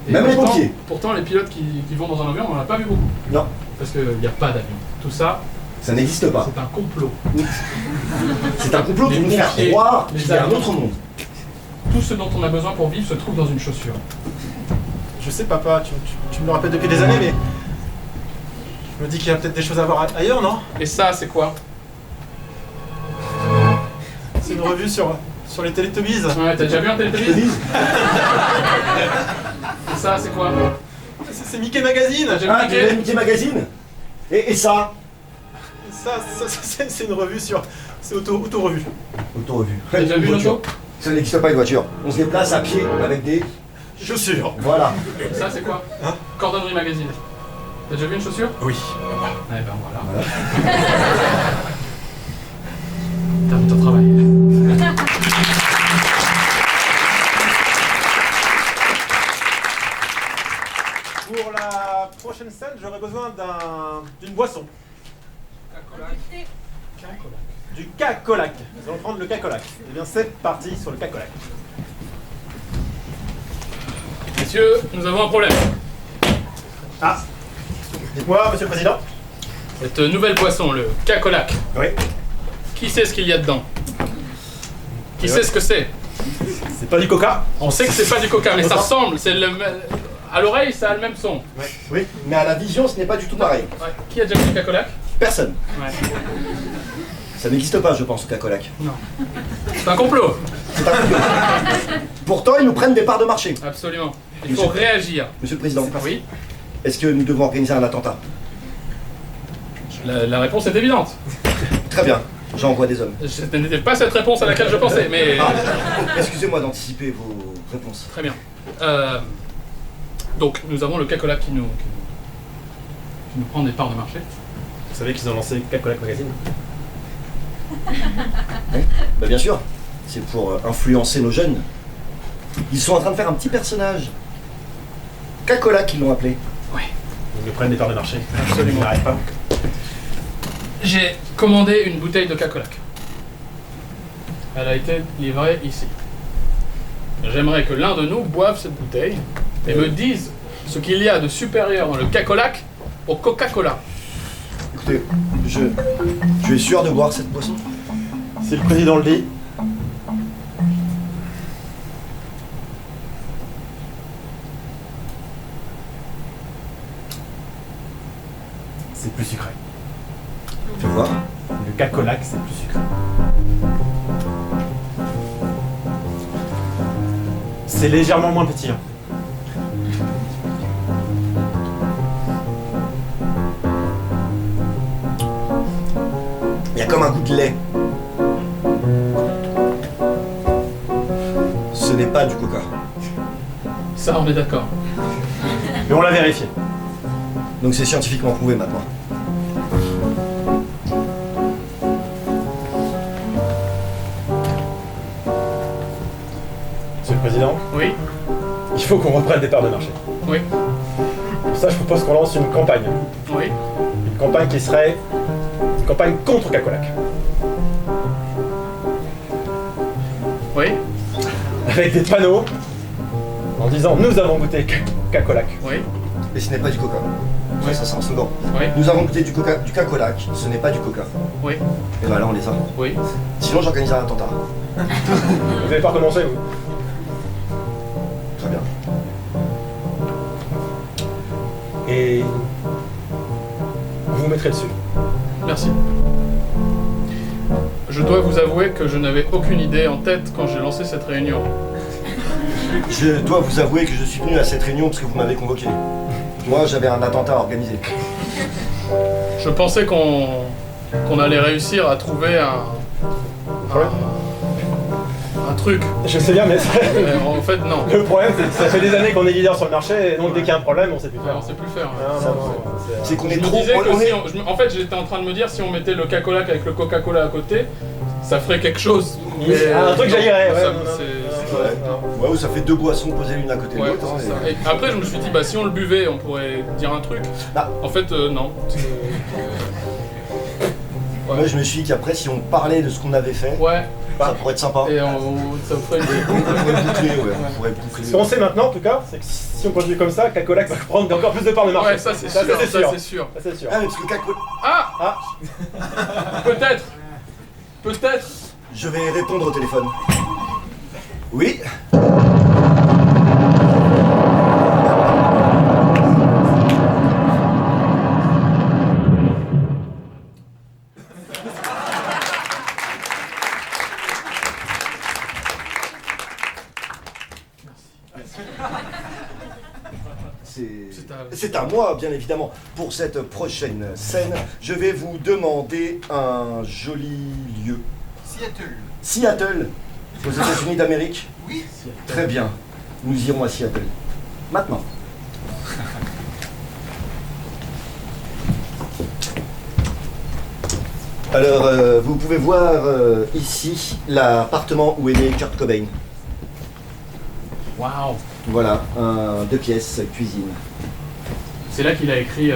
Et Même les pourtant- pompiers. Pourtant, les pilotes qui vont dans un avion, on n'en a pas vu beaucoup. Non, Parce qu'il n'y a pas d'avion. Tout ça, ça n'existe pas. c'est un complot. C'est un complot pour Les nous faire pompiers, croire les qu'il y a un avions. autre monde. Tout ce dont on a besoin pour vivre se trouve dans une chaussure. Je sais papa, tu me le rappelles depuis des années, mais... Je me dis qu'il y a peut-être des choses à voir ailleurs, non? Et ça, c'est quoi? C'est une revue sur les Teletubbies. Ouais, t'as déjà vu un Je te Télétubbies? dis. Et ça, c'est quoi? C'est Mickey Magazine. T'as déjà Ah, vu tu veux Mickey? Mickey Magazine? Et ça? Ça, c'est une revue sur... C'est auto-revue. Auto-revue. T'as déjà vu une auto? Ça n'existe pas une voiture. On se déplace à pied avec des... Chaussures. Voilà. Et ça, c'est quoi? Hein? Cordonnerie Magazine. T'as déjà vu une chaussure? Oui. Eh ben voilà. Voilà. Termine ton travail. Pour la prochaine scène, j'aurais besoin d'une boisson. Du cacolac. Nous allons prendre le cacolac. Eh bien, c'est parti sur le cacolac. Messieurs, nous avons un problème. Ah, dites-moi, monsieur le président. Cette nouvelle boisson, le cacolac, Oui. qui sait ce qu'il y a dedans? Qui sait ce que c'est? C'est pas du coca? On sait que c'est pas du coca, mais ça ressemble. À l'oreille, ça a le même son. Oui, mais à la vision, ce n'est pas du tout pareil. Ouais. Qui a déjà vu Coca-Cola? Personne. Ouais. Ça n'existe pas, je pense, au Coca-Cola. Non. C'est un complot. C'est un complot. Pourtant, ils nous prennent des parts de marché. Absolument. Il Monsieur- faut réagir. Monsieur le Président, Oui. est-ce que nous devons organiser un attentat? La réponse est évidente. Très bien, j'envoie des hommes. Ce n'était pas cette réponse à laquelle je pensais, mais Ah, excusez-moi d'anticiper vos réponses. très bien. Donc, nous avons le Coca-Cola qui nous prend des parts de marché. Vous savez qu'ils ont lancé Coca-Cola Magazine? Bah bien sûr, c'est pour influencer nos jeunes. Ils sont en train de faire un petit personnage. Coca-Cola qu'ils l'ont appelé. Ils nous prennent des parts de marché. Absolument. Ils n'arrêtent pas. J'ai commandé une bouteille de Coca-Cola. Elle a été livrée ici. J'aimerais que l'un de nous boive cette bouteille et me dise ce qu'il y a de supérieur dans le Coca-Cola au Coca-Cola. Écoutez, je suis sûr de boire cette boisson. Si le président le dit. C'est plus sucré. Fais voir. Le Coca-Cola, c'est plus sucré. C'est légèrement moins pétillant. Il y a comme un goût de lait. Ce n'est pas du coca. Ça, on est d'accord. Mais on l'a vérifié. Donc c'est scientifiquement prouvé maintenant. Monsieur le Président, Oui, il faut qu'on reprenne des parts de marché. oui, Pour ça, je propose qu'on lance une campagne. oui. Une campagne qui serait une campagne contre Coca-Cola. Oui, Avec des panneaux en disant nous avons goûté Coca-Cola. oui, Et ce n'est pas du coca. Oui. Ça c'est un slogan. oui, Nous avons goûté du Coca-Cola, ce n'est pas du coca. oui, Et ben là on les a. oui. Sinon j'organise un attentat. Vous n'avez pas recommencé, vous? Très bien. Et vous vous mettrez dessus. Merci. Je dois vous avouer que je n'avais aucune idée en tête quand j'ai lancé cette réunion. Je dois vous avouer que je suis venu à cette réunion parce que vous m'avez convoqué. Moi j'avais un attentat à organiser. Je pensais qu'on allait réussir à trouver un truc. Je sais bien, mais En fait, non. le problème, c'est que ça fait des années qu'on est leader sur le marché, et donc dès qu'il y a un problème, on sait plus Ouais, faire. on sait plus faire. Ah, Ça, non, c'est qu'on Je est me trop. disais que on si est- en fait, j'étais en train de me dire si on mettait le Coca-Cola avec le Coca-Cola à côté, ça ferait quelque chose. Un truc, j'aillerais, ouais. Ça, non, non, c'est- non, Ouais. non. Ouais, ou ça fait deux boissons posées l'une à côté de Ouais, l'autre. hein, c'est et- ça. Et après, je me suis dit, bah si on le buvait, on pourrait dire un truc. Ah. En fait, non. Moi je me suis dit qu'après si on parlait de ce qu'on avait fait, Ouais, ça pourrait être sympa. et ça ferait On pourrait boucler, ouais. On pourrait boucler. Ce qu'on sait maintenant, en tout cas, c'est que si on continue comme ça, Coca-Cola va prendre encore plus de parts de marché. Ouais, ça c'est sûr. c'est sûr. Ça c'est sûr. Ça, c'est sûr. Ah mais parce que Coca-Cola. Ah, Ah, peut-être. Peut-être. Je vais répondre au téléphone. Oui. C'est à moi, bien évidemment. Pour cette prochaine scène, je vais vous demander un joli lieu. Seattle. Seattle, aux États-Unis d'Amérique. Oui. Très bien. Nous irons à Seattle. Maintenant. Alors, vous pouvez voir ici l'appartement où est né Kurt Cobain. Waouh. Voilà, un 2 pièces, cuisine. C'est là qu'il a écrit.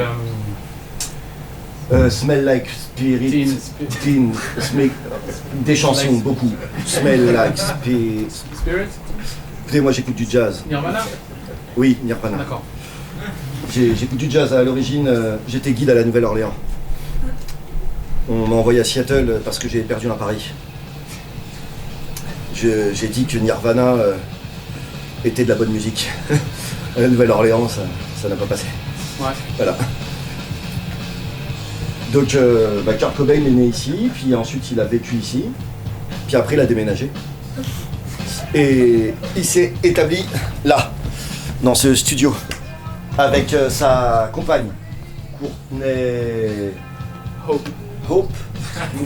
Smell like spirit. Teen Des chansons, Like- beaucoup. Smell like spirit. Spirit. Écoutez, moi j'écoute du jazz. Nirvana. Oui, Nirvana. D'accord. J'écoute du jazz à l'origine, j'étais guide à la Nouvelle-Orléans. On m'a envoyé à Seattle parce que j'ai perdu un pari. Je j'ai dit que Nirvana était de la bonne musique. À la Nouvelle-Orléans, ça n'a pas passé. Ouais. Voilà. Donc, Kurt Cobain est né ici, puis ensuite il a vécu ici, puis après il a déménagé. Et il s'est établi là, dans ce studio, avec sa compagne, Courtney... Hope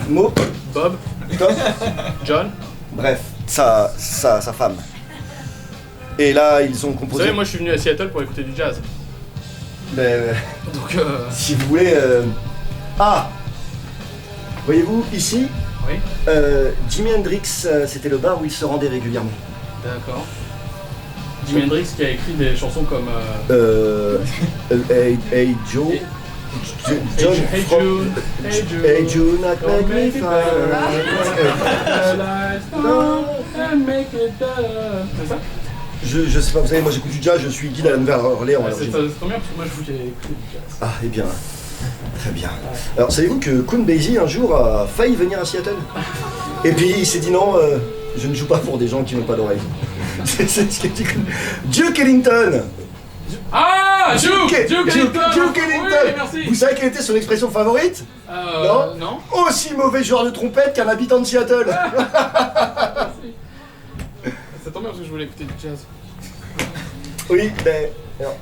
Mope Bob, Tom. John. Bref, sa femme. Et là, ils ont Vous composé... savez, moi je suis venu à Seattle pour écouter du jazz. Mais, Donc, si vous voulez... Ah, voyez-vous, ici, oui. Jimi Hendrix, c'était le bar où il se rendait régulièrement. D'accord. Jimi Hendrix qui a écrit des chansons comme. Hey Joe... John Hey from- Jude, Hey Jude, Hey Jude, not don't make me make it fire. better. Lights down and make it better. C'est ça? Je sais pas, vous savez, moi j'écoute du jazz, je suis guide à la Nouvelle-Orléans. Ouais, alors c'est j'ai- trop bien parce que moi je voulais écouter du jazz. Ah, eh bien, très bien. Alors, savez-vous que Count Basie, un jour, a failli venir à Seattle? Et puis, il s'est dit non, je ne joue pas pour des gens qui n'ont pas d'oreilles. C'est ce qu'il dit. Duke Ellington! Ah! Duke! Duke Ellington! Duke Ellington! Oui, merci! Vous savez quelle était son expression favorite? Non? Aussi mauvais joueur de trompette qu'un habitant de Seattle! Ça tombe bien parce que je voulais écouter du jazz. Oui, mais... Alors,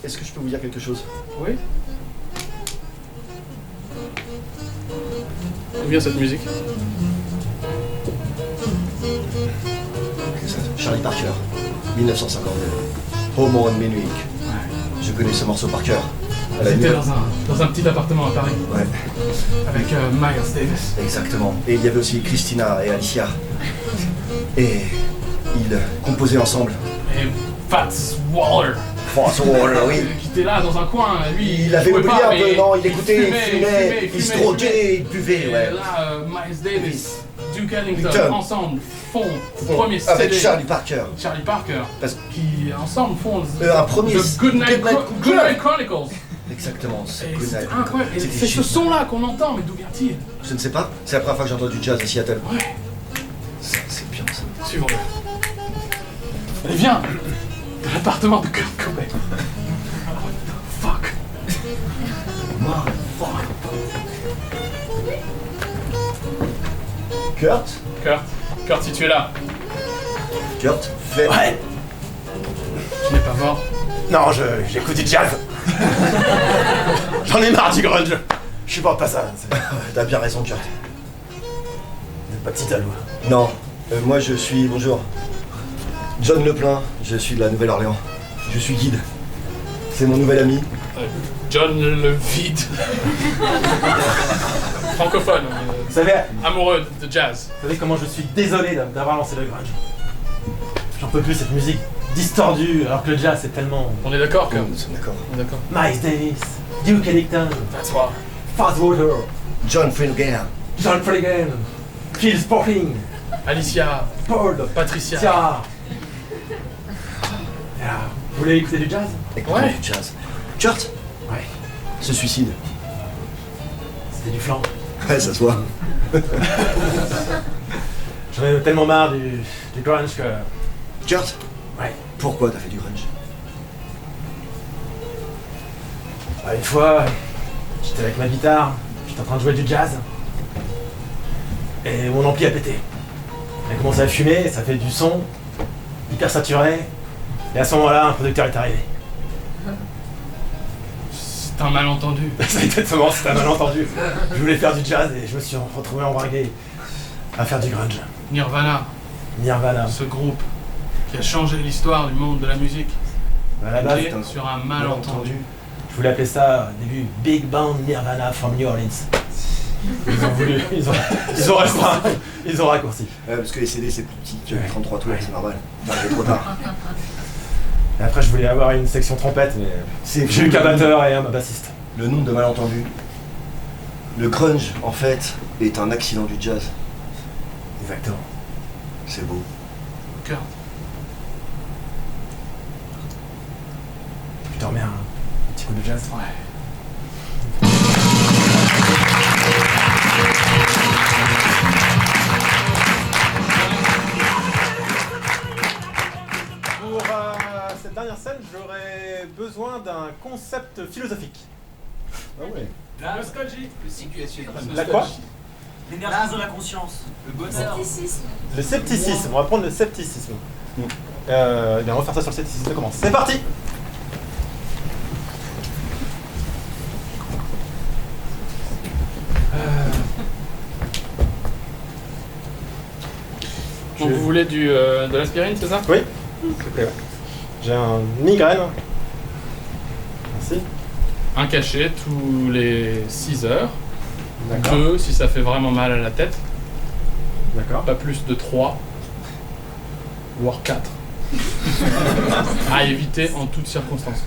est-ce que je peux vous dire quelque chose? Oui? D'où vient cette musique? Charlie Parker, 1952. Home on Minuit. Je connais ce morceau par cœur. À la C'était nuit. dans un petit appartement à Paris Ouais, avec Miles Davis. exactement. Et il y avait aussi Christina et Alicia. Et ils composaient ensemble. Et Fats Waller. François Waller, oui. Qui était là dans un coin, lui. Il avait jouait oublié pas, un peu, mais non, il écoutait, il fumait, il se fumait. droguait, il buvait, Et ouais. là, Miles Davis, Duke Ellington, Ellington. ensemble font premier Avec CD. Charlie Parker. Charlie Parker, Parce- qui ensemble font un premier The Goodnight Goodnight Chronicles. Exactement, c'est Et Good c'est Night. incroyable. Et C'était c'est ce génial. son-là qu'on entend, mais d'où vient-il? Je ne sais pas, c'est la première fois que j'entends du jazz à Seattle. Ouais, C'est bien ça. suivons-le. Elle vient de l'appartement de Kurt Cobain. Fuck. Kurt, Kurt, si tu es là, Kurt, fais... Ouais. tu n'es pas mort. Non, j'écoute du jazz. J'en ai marre du grunge. Je supporte pas ça. T'as bien raison, Kurt. Vous êtes pas petit à l'eau. Non, moi je suis... Bonjour. John Leplein, je suis de la Nouvelle-Orléans. Je suis guide. C'est mon nouvel ami. John le vide. Francophone, Vous savez amoureux de jazz. comment je suis désolé d'avoir lancé le grunge. J'en peux plus cette musique distordue, alors que le jazz c'est tellement... On est d'accord, Kurt? Nous sommes d'accord. On est d'accord. Miles Davis, Duke Ellington, That's why. Fats Water, John Finnegan. John Flanagan, Phil Sporting, Alicia, Paul, Patricia. Tiara. Et là, vous voulez écouter du jazz? Écoutons Ouais. du jazz. Kurt Ouais. se suicide. C'était du flan. Ouais, ça se voit. J'en ai tellement marre du grunge que... Kurt, Ouais. pourquoi t'as fait du grunge? Une fois, j'étais avec ma guitare, j'étais en train de jouer du jazz. Et mon ampli a pété. Il a commencé à fumer, ça fait du son hyper saturé. Et à ce moment-là, un producteur est arrivé. C'est un malentendu. C'est exactement, c'était un malentendu. Je voulais faire du jazz et je me suis retrouvé embringué à faire du grunge. Nirvana, Nirvana. ce groupe qui a changé l'histoire du monde de la musique. À la base, Et sur un malentendu. je voulais appeler ça au début Big Band Nirvana from New Orleans. Ils ont voulu, ils ont restreint, ils ont raccourci. Parce que les CD c'est plus petit que Ouais. 33 tours, Ouais. c'est normal. T'arrives trop tard. Et après, je voulais avoir une section trompette, mais C'est j'ai eu qu'un batteur et un bassiste. Le nombre de malentendus. Le grunge, en fait, est un accident du jazz. Exactement. C'est beau. Kurt. Je te remets un petit coup de jazz. Ouais. Mersenne, j'aurais besoin d'un concept philosophique. Ah ouais. La Nostalgie. le CQSU. La quoi? L'émergence de la conscience. Le bonheur. Scepticisme. Le scepticisme, on va prendre le scepticisme. Bien, on va faire ça sur le scepticisme, ça commence. C'est parti! Donc vous voulez de l'aspirine, c'est ça? Oui, s'il te plaît, ouais. J'ai un migraine. Merci. Un cachet tous les 6 heures. D'accord. 2 si ça fait vraiment mal à la tête. D'accord. Pas plus de 3. Voire 4. À éviter en toutes circonstances.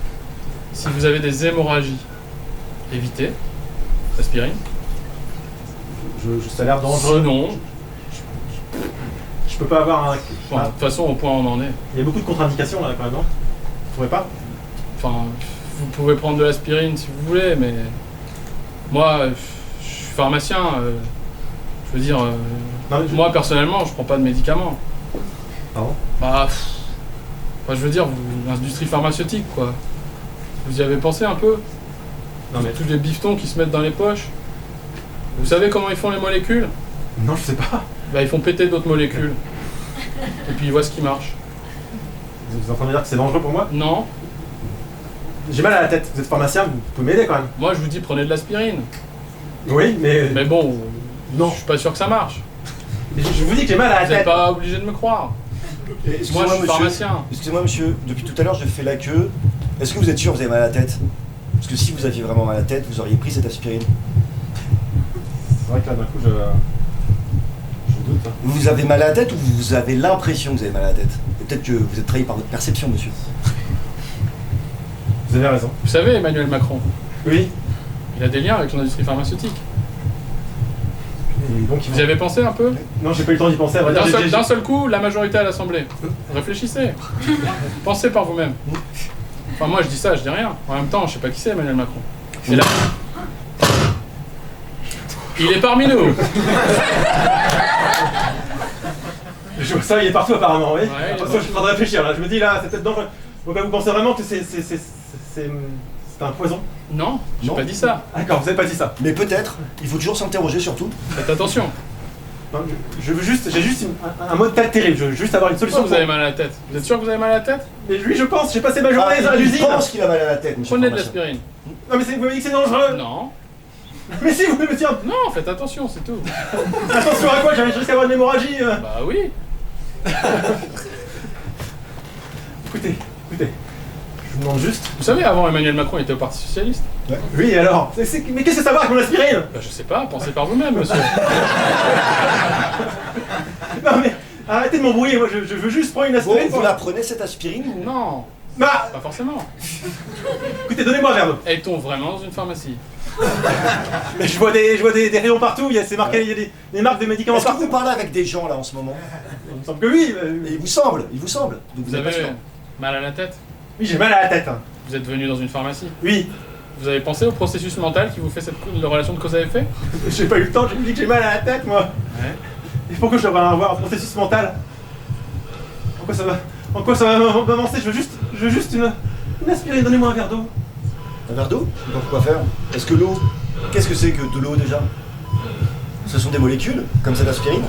Si vous avez des hémorragies, évitez. Aspirine. Ça a l'air dangereux. Sinon, Je peux pas avoir un. bon, de toute façon, au point où on en est. Il y a beaucoup de contre-indications là quand même, non? Vous trouvez pas? Enfin, vous pouvez prendre de l'aspirine si vous voulez, mais moi, je suis pharmacien. Je veux dire, Non, mais moi personnellement, je prends pas de médicaments. Pardon? Bah, je veux dire, l'industrie pharmaceutique, quoi. Vous y avez pensé un peu? Non mais. Tous les bifetons qui se mettent dans les poches. Vous savez comment ils font les molécules? Non, je sais pas. Bah, ils font péter d'autres molécules. Et puis ils voient ce qui marche. Vous êtes en train de dire que c'est dangereux pour moi? Non, J'ai mal à la tête. Vous êtes pharmacien, vous pouvez m'aider quand même. moi je vous dis prenez de l'aspirine. Oui, mais. Mais bon, Non. je suis pas sûr que ça marche. Je vous dis que j'ai mal à la Vous n'êtes tête. pas obligé de me croire. Moi Excusez-moi, je suis monsieur. pharmacien. Excusez-moi, monsieur. Depuis tout à l'heure, je fais la queue. Est-ce que vous êtes sûr que vous avez mal à la tête? Parce que si vous aviez vraiment mal à la tête, vous auriez pris cette aspirine. C'est vrai que là d'un coup je doute. Hein. Vous avez mal à la tête ou vous avez l'impression que vous avez mal à la tête? Et peut-être que vous êtes trahi par votre perception, monsieur. Vous avez raison. Vous savez, Emmanuel Macron, Oui. il a des liens avec l'industrie pharmaceutique. Et donc, Vous y avez pensé un peu? Non, j'ai pas eu le temps d'y penser. À vrai dire, D'un seul coup, la majorité à l'Assemblée. Réfléchissez. Pensez par vous-même. Enfin, moi je dis ça, je dis rien. En même temps, je sais pas qui c'est Emmanuel Macron. Et là, il est parmi nous. Je vois ça, il est partout apparemment, oui. Ouais, il est Après, je suis en train de réfléchir là. Je me dis là, c'est peut-être dangereux. Donc là, vous pensez vraiment que c'est un poison? Non, j'ai Non. pas dit ça. D'accord, vous avez pas dit ça. Mais peut-être. Il faut toujours s'interroger surtout. Faites attention. Non, je veux juste, j'ai juste un mot de tête terrible. Je veux juste avoir une Pourquoi solution. vous avez mal à la tête? Vous êtes sûr que vous avez mal à la tête? Mais lui, je pense. J'ai passé ma journée à il l'usine. pense qu'il a mal à la tête, monsieur. Prenez de pharmacien. l'aspirine. Non, mais vous m'avez dit que c'est dangereux. Non. Mais si, vous me dites. Non, faites attention, c'est tout. Attention à quoi? Je risque d'avoir une hémorragie. Bah oui. Écoutez. Je vous demande juste. Vous savez, avant Emmanuel Macron était au Parti Socialiste. Oui, alors. Mais qu'est-ce que ça va avec mon aspirine? Bah je sais pas, pensez par vous-même, monsieur. Non, mais arrêtez de m'embrouiller. Moi, je veux juste prendre une Bon, aspirine. vous la prenez cette aspirine ou... Non, Bah, pas forcément. écoutez, donnez-moi un verre d'eau. Est-on vraiment dans une pharmacie? Mais je vois des rayons partout. C'est marqué, il y a des marques de médicaments Est-ce que partout. vous parlez avec des gens là en ce moment? Il me semble que oui. Et il vous semble. Donc Vous êtes pas avez sûr. mal à la tête? Oui, j'ai mal à la tête. Hein. Vous êtes venu dans une pharmacie? Oui. Vous avez pensé au processus mental qui vous fait cette relation de cause à effet? J'ai pas eu le temps. Je me dis que j'ai mal à la tête, moi. Ouais. Et pourquoi je devrais avoir un processus mental? En quoi ça va m'avancer? Je veux juste une aspirine. Donnez-moi un verre d'eau. Un verre d'eau? Je sais pas quoi faire. Est-ce que l'eau... Qu'est-ce que c'est que de l'eau déjà? Ce sont des molécules, comme cette aspirine.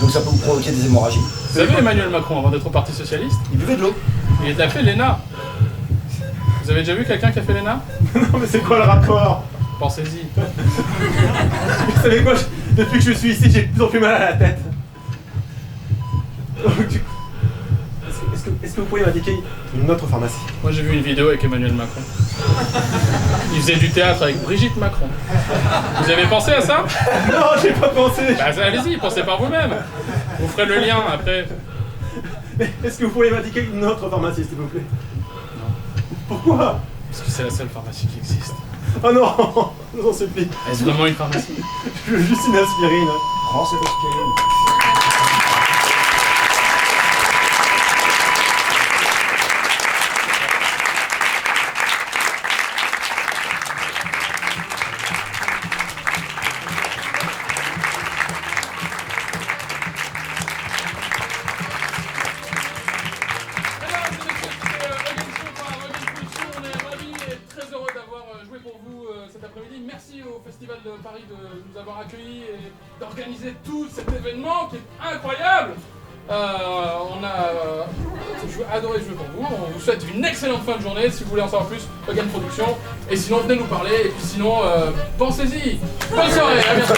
Donc ça peut vous provoquer des hémorragies. Vous savez, Emmanuel Macron, avant d'être au Parti Socialiste, Il buvait de l'eau. il a fait l'ENA. Vous avez déjà vu quelqu'un qui a fait l'ENA? Non, mais c'est quoi le rapport? Pensez-y. Vous savez quoi? Depuis que je suis ici, j'ai de plus en plus mal à la tête. Donc, est-ce que vous pourriez m'indiquer une autre pharmacie? Moi j'ai vu une vidéo avec Emmanuel Macron. Il faisait du théâtre avec Brigitte Macron. Vous avez pensé à ça? Non, j'ai pas pensé. Bah allez-y, pensez par vous-même. Vous ferez le lien après. Mais est-ce que vous pourriez m'indiquer une autre pharmacie, s'il vous plaît? Non. Pourquoi? Parce que c'est la seule pharmacie qui existe. Oh non, je vous en supplie. Est-ce vraiment une pharmacie? Je veux juste une aspirine. Prends cette aspirine. Festival de Paris de nous avoir accueillis et d'organiser tout cet événement qui est incroyable. On a adoré jouer pour vous. On vous souhaite une excellente fin de journée. Si vous voulez en savoir plus, Hogan Production. Et sinon, venez nous parler. Et puis sinon, pensez-y. Bonne soirée. À bientôt.